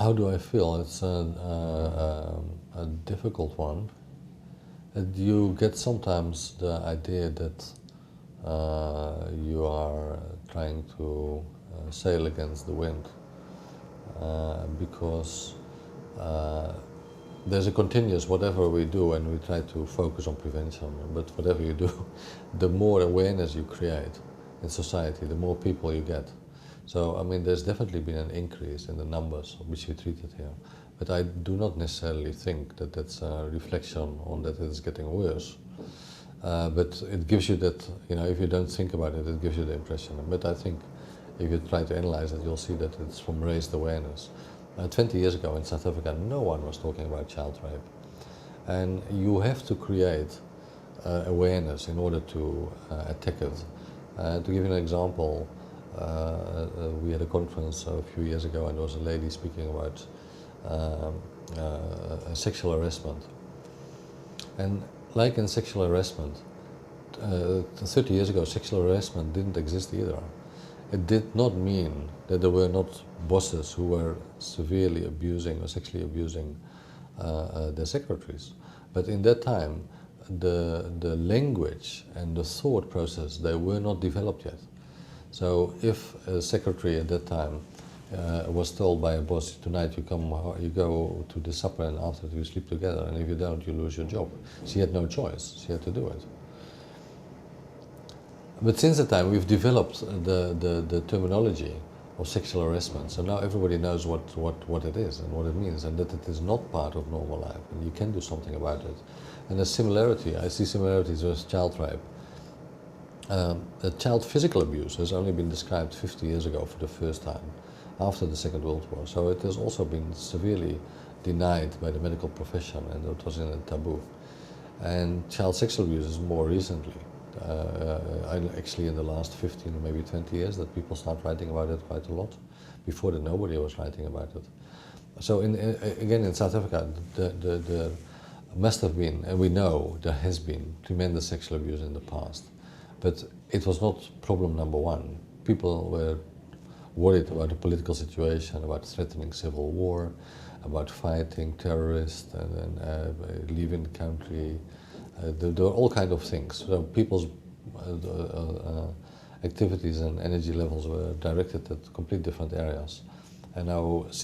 How do I feel? It's a difficult one. You get sometimes the idea that you are trying to sail against the wind because there's a continuous, whatever we do, and we try to focus on prevention, but whatever you do, the more awareness you create in society, the more people you get. So, I mean, there's definitely been an increase in the numbers which we treated here, but I do not necessarily think that that's a reflection on that it's getting worse. But it gives you that, you know, if you don't think about it, it gives you the impression. But I think if you try to analyze it, you'll see that it's from raised awareness. 20 years ago in South Africa, no one was talking about child rape. And you have to create awareness in order to attack it. To give you an example, we had a conference a few years ago, and there was a lady speaking about sexual harassment. And like in sexual harassment, 30 years ago, sexual harassment didn't exist either. It did not mean that there were not bosses who were severely abusing or sexually abusing their secretaries. But in that time, the language and the thought process, they were not developed yet. So if a secretary at that time was told by a boss, tonight you go to the supper and after you sleep together, and if you don't, you lose your job. She had no choice, she had to do it. But since that time, we've developed the terminology of sexual harassment. So now everybody knows what it is and what it means, and that it is not part of normal life, and you can do something about it. And the similarity, I see similarities with child rape. Child physical abuse has only been described 50 years ago for the first time, after the Second World War. So it has also been severely denied by the medical profession, and it was in a taboo. And child sexual abuse is more recently. Actually in the last 15 or maybe 20 years that people start writing about it quite a lot. Before that, nobody was writing about it. So again, in South Africa, there must have been, and we know there has been, tremendous sexual abuse in the past. But it was not problem number one. People were worried about the political situation, about threatening civil war, about fighting terrorists and leaving the country. There were all kinds of things. So people's activities and energy levels were directed at completely different areas. And now